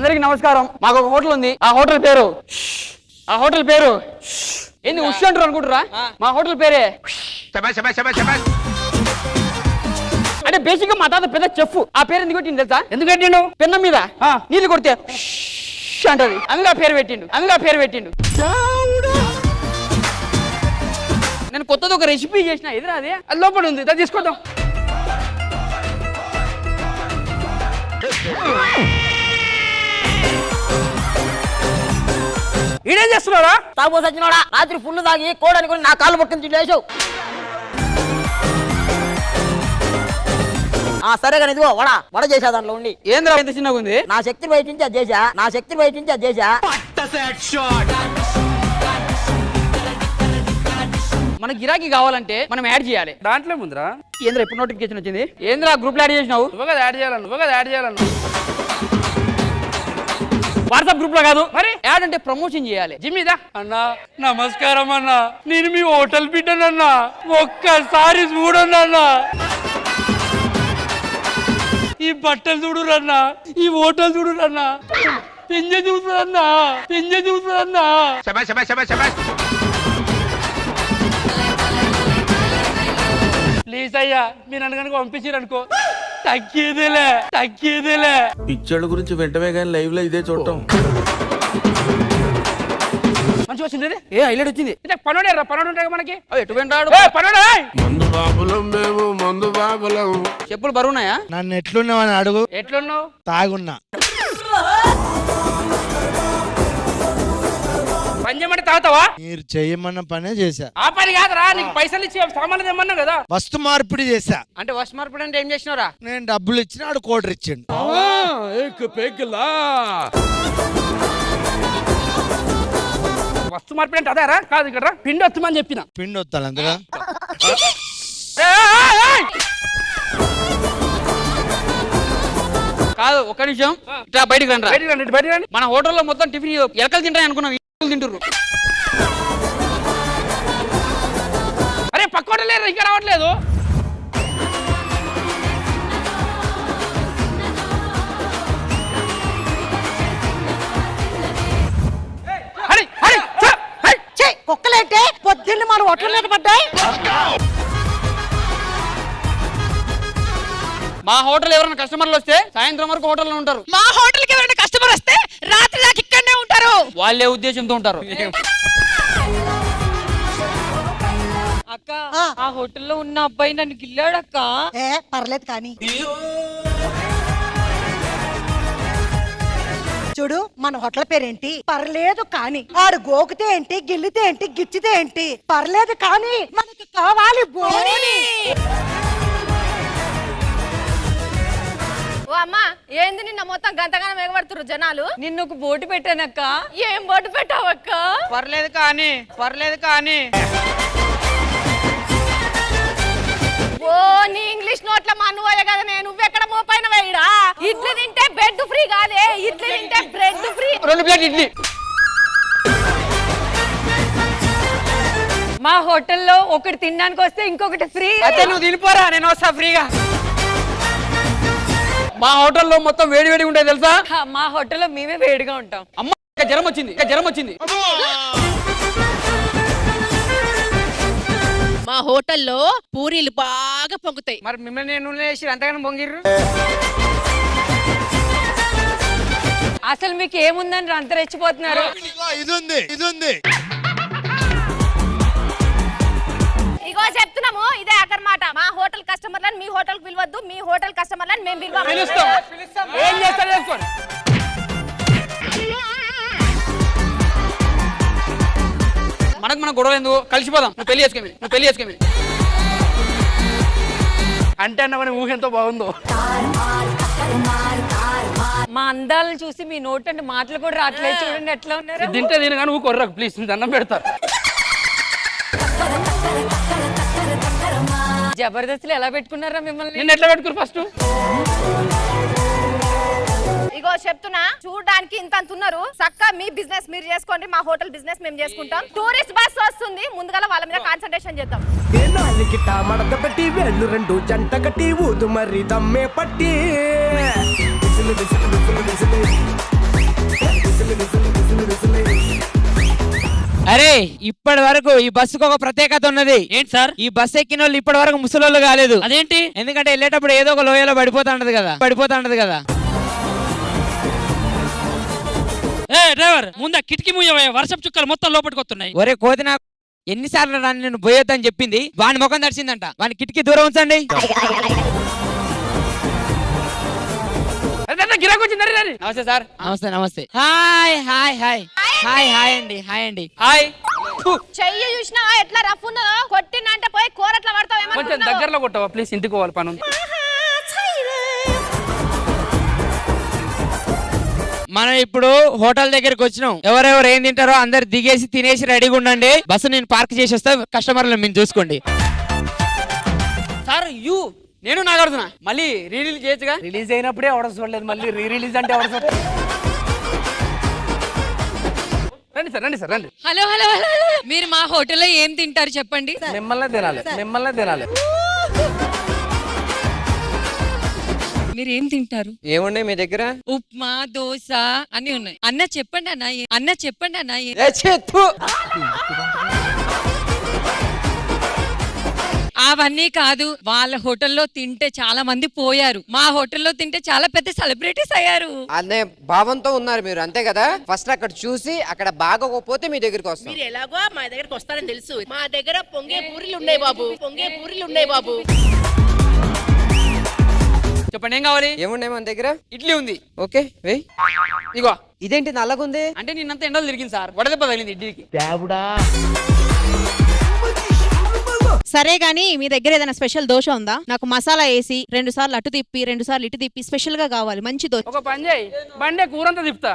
అందరికి నమస్కారం. మాకు ఒక హోటల్ ఉంది. ఆ హోటల్ పేరు ఏంది ఉష్ అంటారు అనుకుంటారా? మా హోటల్ పేరే అంటే బేసిక్ గా మా తాత పెద్ద చెఫ్. ఆ పేరు ఎందుకు పెట్టిండు తెలుసా? ఎందుకు పెట్టిండు? పెన్నం మీద నీళ్ళు కొడితే అంటది, అందులో పేరు పెట్టిండు. నేను కొత్తది ఒక రెసిపీ చేసిన, ఎదురా అది లోపల ఉంది, దాన్ని తీసుకొద్దాం. ఈడేం చేస్తున్నారా? తాగోసి వచ్చినాడా? రాత్రి ఫుల్ తాగి కోడ్ అనుకుని నా కాళ్ళు పట్టుకుని లేచావు. సరే కానీ ఇదిగో వడ చేసా దాంట్లో ఉండి. ఏంద్రా ఎంత చిన్నగా ఉంది? నా శక్తి బయట నుంచి అది చేసా. మన గిరాకీ కావాలంటే మనం యాడ్ చేయాలి. దాంట్లో ముందురా ఏంద్రా ఇప్పుడు నోటిఫికేషన్ వచ్చింది? ఏంద్రా గ్రూప్ లో యాడ్ చేసినావు? యాడ్ చేయాలను వాట్సాప్ గ్రూప్ లో కాదు, మరి యాడ్ అంటే ప్రమోషన్ చేయాలి. జిమ్మిదా అన్నా, నమస్కారం అన్నా, నేను మీ హోటల్ బిడ్డనన్నా, ఒక్కసారి చూడన్నా. ఈ బట్టలు చూడురన్నా, ఈ హోటల్ చూడురన్నా, పింజ చూస్తుందన్నా. ప్లీజ్ అయ్యా, మీరు అనగనక పంపించారనుకో తగ్గేదేలే. పిచ్చోళ్ళ గురించి వెంటనే కానీ లైవ్ లో ఇదే చూడటం మంచి వచ్చింది. ఏ హైలైట్ వచ్చింది. పనోడు ఉంటాయి మనకి. ఎటు వెంటాడు? మందు బాబులం చెప్పులు బరువున్నాయా? నన్ను ఎట్లున్నావని అడుగు. ఎట్లున్నావు? తాగున్నా. పని చేయమంటే తాగుతావా? మీరు చెయ్యమన్న పనే చేశా. ఆ పని కాదురా, నీకు పైసలు ఇచ్చి సామాన్లు తెమ్మన్నా కదా. వస్తు మార్పిడి చేశా. అంటే వస్తు మార్పిడి అంటే ఏం చేసినారా? నేను డబ్బులు ఇచ్చిన ఆడు కోటర్ ఇచ్చిండు. వస్తు మార్పిడి అంటే అదేరా? కాదు, ఇక్కడ పిండి వస్తామని చెప్పిన. పిండి వస్తాను అందుగా. కాదు, ఒక్క నిమిషం ఇట్లా బయటికి రండి. మన హోటల్లో మొత్తం టిఫిన్ ఎలకలు తింటాయి అనుకున్నాం, తింటుర్రు. అరే పక్క హోటల్ లేరు, ఇంకా రావట్లేదు. కుక్కలేంటే పొద్దున్న మన హోటల్ మీద పడ్డాయి. మా హోటల్ ఎవరైనా కస్టమర్లు వస్తే సాయంత్రం వరకు హోటల్లో ఉంటారు. మా హోటల్ కి ఎవరైనా కస్టమర్ వస్తే రాత్రి దాకా ఇక్కడనే ఉంటారు. వాళ్ళే ఉద్దేశంతో ఉంటారు. అక్క, ఆ హోటల్లో ఉన్న అబ్బాయి నన్ను గిల్లాడక్క. పర్లేదు కానీ చూడు, మన హోటల్ పేరేంటి? పర్లేదు కానీ. ఆడు గోకితే ఏంటి, గిల్లితే ఏంటి, గిచ్చితే ఏంటి, పర్లేదు కానీ మనకు కావాలి బోని. ఓ అమ్మా, ఏంది నిన్న మొత్తం గంతగానం ఎగబడుతురు జనాలు? నిన్ను ఒక బోటు పెట్టానక్క. ఏం బోటు పెట్టావక్క? పర్లేదు కానీ ఓ నీ ఇంగ్లీష్ నోట్ల మన్నువయ్య కదా, నేను నువ్వెక్కడ మోపైన వేయడా? ఇడ్లీ తింటే బెడ్ ఫ్రీ కాదే, ఇడ్లీ తింటే బ్రెడ్ ఫ్రీ. 2 ప్లేట్ ఇడ్లీ. మా హోటల్లో ఒకటి తినడానికి వస్తే ఇంకొకటి ఫ్రీ. అయితే నువ్వు తినిపోరా, నేను వస్తా ఫ్రీగా. మా హోటల్లో మొత్తం వేడి ఉంటాయి తెలుసా? మా హోటల్లో మేమే వేడిగా ఉంటాం. అమ్మ జ్వరం వచ్చింది. మా హోటల్లో పూరీలు బాగా పొంగుతాయి. మరి మిమ్మల్ని నేను వేసి అంతగానో పొంగిర్రు. అసలు మీకు ఏముందని అంత రెచ్చిపోతున్నారు? ఇది ఉంది. ఇగో చెప్తున్నాము, ఇదే ఆఖరి మాట. మా హోటల్ కస్టమర్లను మీ హోటల్ పిలవద్దు, మీ హోటల్ కస్టమర్లను మేము పిలుస్తాం. ఏం చేస్తారు చేసుకోండి. మన గొడవ ఎందుకు? కలిసిపోదాం. నువ్వు పెళ్లి చేసుకోమి. అంటే అన్నమని ఊహ ఎంతో బాగుందో. మా అందాలను చూసి మీ నోట్ అంటే మాటలు కూడా రావట్లేదు. చూడండి ఎట్లా ఉన్నారు. తింటే తిన కానీ ఊ కొర్రకు ప్లీజ్, దండం పెడతారు. జబర్దస్తులు ఎలా పెట్టుకున్నారా మిమ్మల్ని? నిన్ను ఎట్లా పెట్టుకురు ఫస్ట్? ఇగో చెప్తున్నా, చూడడానికి ఇంత ఉన్నారు. చక్కగా మీ బిజినెస్ మీరు చేసుకోండి, మా హోటల్ బిజినెస్ మేము చేసుకుంటాం. టూరిస్ట్ బస్ వస్తుంది, ముందుగా వాళ్ళ మీద కాన్సంట్రేషన్ చేద్దాం. మడత పెట్టి వేళ్ళు 2 జంట కట్టి ఊదు మరి దమ్మే పట్టి అరే ఇప్పటి వరకు ఈ బస్సుకు ఒక ప్రత్యేకత ఉన్నది. ఏంటి సార్? ఈ బస్సు ఎక్కిన వాళ్ళు ఇప్పటి వరకు ముసలోళ్ళు కాలేదు. అదేంటి? ఎందుకంటే వెళ్ళేటప్పుడు ఏదో ఒక లోయలో పడిపోతాంటది కదా. ఏ డ్రైవర్, ముందా కిటికీ మూయవయ్యా, వర్షపు చుక్కలు మొత్తం లోపలికి వస్తున్నాయి. ఒరే కోతి, నాకు ఎన్నిసార్లు నన్ను నేను పోయొద్దని చెప్పింది. వాని ముఖం తడిచిందంట. వాని కిటికీ దూరం ఉంచండి. గిరాకు వచ్చింది. నమస్తే సార్. నమస్తే. Hi hi hi hi hi అండి. హాయ్. చెయ్యి చూసినా ఎట్లా రఫ్ ఉన్నదో, కొట్టినంటే పోయి కూరట్లా పడతావు. కొంచెం దగ్గరలో కొట్టవా ప్లీజ్, ఇంటికి పోవాలి పని ఉంది. మనం ఇప్పుడు హోటల్ దగ్గరికి వచ్చినాం. ఎవరెవరు ఏం తింటారో అందరు దిగేసి తినేసి రెడీగా ఉండండి. బస్సు నేను పార్క్ చేసి వస్తా. కస్టమర్లు మీరు చూసుకోండి. సార్ నేను నాగార్జున మళ్ళీ రిలీజ్ చేయొచ్చుగా. రిలీజ్ అయినప్పుడే ఎవడ చూడలేదు, మళ్ళీ రీ రిలీజ్ అంటే ఎవడ చూడలేదు. రండి sir. Hello hello hello hello. మీరు మా హోటల్లో ఏం తింటారు చెప్పండి. మిమ్మల్నే తినాలి. మీరు ఏం తింటారు? ఏముండే మీ దగ్గర? ఉప్మా, దోశ అన్ని ఉన్నాయి. అన్న చెప్పండి అన్న. అవన్నీ కాదు, వాళ్ళ హోటల్లో తింటే చాలా మంది పోయారు, మా హోటల్లో తింటే చాలా పెద్ద సెలబ్రిటీస్ అయ్యారు అనే భావంతో ఉన్నారు మీరు, అంతే కదా? ఫస్ట్ అక్కడ చూసి అక్కడ బాగోకపోతే మీ దగ్గరికి వస్తాం. మీరు ఎలాగో మా దగ్గరకు వస్తారని తెలుసు. మా దగ్గర పొంగే పూరీలు ఉన్నాయి బాబు. చెప్పండి ఏం కావాలి? ఏమున్నాయి మన దగ్గర? ఇడ్లీ ఉంది. ఓకే వెయ్. ఇగో ఇదేంటి నల్లగుంది? అంటే నిన్నంతా ఎండలు తిరిగింది సార్, వడదెబ్బ తగిలింది ఇడ్లీకి. సరే గానీ మీ దగ్గర ఏదైనా స్పెషల్ దోశ ఉందా? నాకు మసాలా వేసి 2 సార్లు అటు తిప్పి 2 సార్లు ఇటు తిప్పి స్పెషల్ గా కావాలి. మంచి దోశ. ఒక పని చేయి, బండే కూరంతా తిప్పుతా,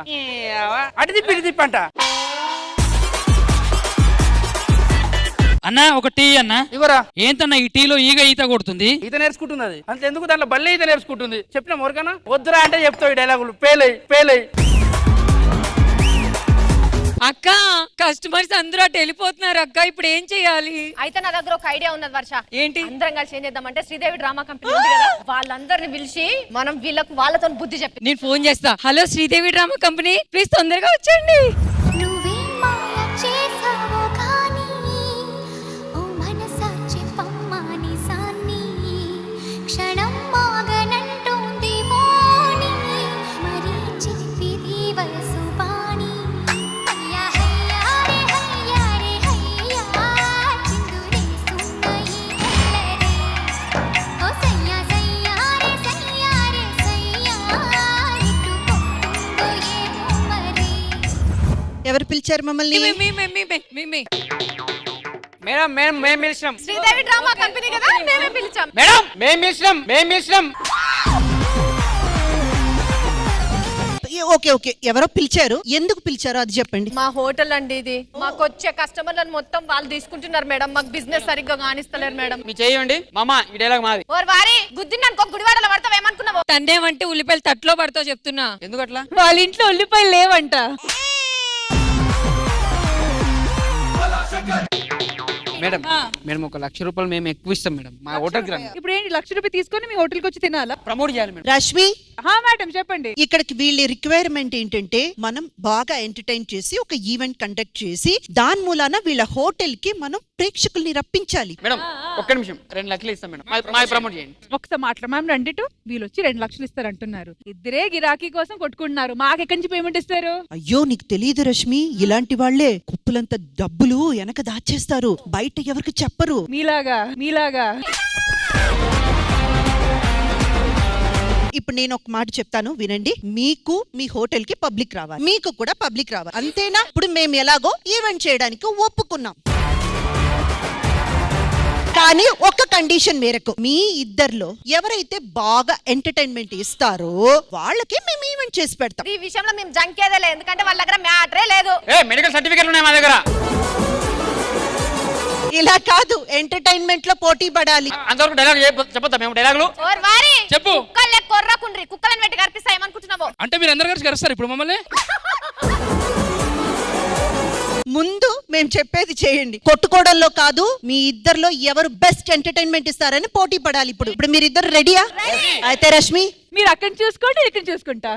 అటు తిప్పి ఇటు తిప్పంట. అన్న ఒక టీ అన్న. ఇవరా ఏంటన్నా ఈ టీలో ఈత కొడుతుంది? ఈత నేర్చుకుంటుంది అది. అంత ఎందుకు, దాంట్లో బల్లే ఈత నేర్చుకుంటుంది. చెప్పిన మొరకనా వద్దురా అంటే చెప్తావు ఈ డైలాగులు. పేలై అక్క, కస్టమర్స్ అందరూ అటు వెళ్ళిపోతున్నారు అక్క, ఇప్పుడు ఏం చేయాలి? అయితే నా దగ్గర ఒక ఐడియా ఉన్నది వర్ష. ఏంటి? అందరం కలిసి ఏం చేద్దామంటే, శ్రీదేవి డ్రామా కంపెనీ ఉంది కదా, వాళ్ళందరిని పిలిచి మనం వాళ్ళతో బుద్ధి చెప్పి నేను ఫోన్ చేస్తా. Hello Sridevi drama company, please తొందరగా వచ్చండి. ఎవరు పిలిచారు మమ్మల్ని? మేడం మేము పిలిచినాం. శ్రీదేవి డ్రామా కంపెనీ కదా, మేమే పిలిచాం. మేడం మేము పిలిచినాం. ఓకే ఎవరో పిలిచారు, ఎందుకు పిలిచారో అది చెప్పండి. మా హోటల్ అండి ఇది. మాకు వచ్చే కస్టమర్లను మొత్తం వాళ్ళు తీసుకుంటున్నారు మేడం. మాకు బిజినెస్ సరిగ్గా కానిస్తలేరు మేడం. మీ చేయండి మామా, ఈ డైలాగ్ మాది. ఓర్ వారి గుద్దినానుకో గుడివాడలో పడతావు, ఏమనుకున్నావు? తండేమంటే ఉల్లిపాయలు తట్లో పడతావు చెప్తున్నా. ఎందుకట్లా? వాళ్ళ ఇంట్లో ఉల్లిపాయలు లేవంట. మేడం 1,00,000 రూపాయలు మేము ఎక్కువ ఇస్తాం మేడం మా హోటల్కి రండి. ఇప్పుడు ఏంటి 1,00,000 రూపాయలు తీసుకొని మీ హోటల్కి వచ్చి తినాలా? ప్రమోట్ చేయాలి మేడం. రష్మి, మేడం చెప్పండి. ఇక్కడికి వీళ్ళ రిక్వైర్మెంట్ ఏంటంటే, మనం బాగా ఎంటర్టైన్ చేసి ఒక ఈవెంట్ కండక్ట్ చేసి దాని మూలాన వీళ్ళ హోటల్ కి మనం ప్రేక్షకుల్ని రప్పించాలి. మేడం ఒక్క నిమిషం, 2 లక్షలు ఇస్తాం మేడం, మా ప్రమోట్ చేయండి. ఒకసారి మాట్లాడ మ్యామ్, రండి టు. వీళ్ళు వచ్చి 2 లక్షలు ఇస్తారు అంటున్నారు. ఇద్దరే గిరాకీ కోసం కొట్టుకుంటున్నారు, మాకు ఎక్కడి నుంచి పేమెంట్ ఇస్తారు? అయ్యో నీకు తెలియదు రష్మి, ఇలాంటి వాళ్లే కుప్పులంత డబ్బులు వెనక దాచేస్తారు, బయట ఎవరికి చెప్పరు. మీలాగా ఇప్పుడు నేను ఒక మాట చెప్తాను వినండి. మీకు మీ హోటల్ కి పబ్లిక్ రావాలి, మీకు కూడా పబ్లిక్ రావాలి, అంతేనా? ఇప్పుడు మేము ఎలాగో ఈవెంట్ చేయడానికి ఒప్పుకున్నాం, కానీ ఒక కండిషన్ మేరకు మీ ఇద్దర్లో ఎవరైతే బాగా ఎంటర్టైన్మెంట్ ఇస్తారో వాళ్ళకి మేము ఈవెంట్ చేసి పెడతాం. ఈ విషయంలో మేము జంకేదేలే, ఎందుకంటే వాళ్ళ దగ్గర మ్యాటరే లేదు. మెడికల్ సర్టిఫికెట్లు ఉన్నాయి మా దగ్గర. ఇలా కాదు, ఎంటర్టైన్మెంట్ లో పోటీ పడాలి. అంతవరకు డైలాగ్ చెప్పొద్దా మేము? డైలాగులు చెప్పు. కుక్కలే కొర్రకుండ్రి, కుక్కలను పెట్టి కనిపిస్తా ఏమనుకుంటున్నావు? అంటే మీరు అందరు కలిసి కలుస్తారు ఇప్పుడు మమ్మల్ని? ముందు మేము చెప్పేది చేయండి, కొట్టుకోవడంలో కాదు. మీ ఇద్దర్లో ఎవరు బెస్ట్ ఎంటర్టైన్మెంట్ ఇస్తారని పోటీ పడాలి. ఇప్పుడు మీరిద్దరు రెడీయా? అయితే రష్మి, మీరు అక్కడ చూసుకోండి, ఇక్కడ చూసుకుంటా.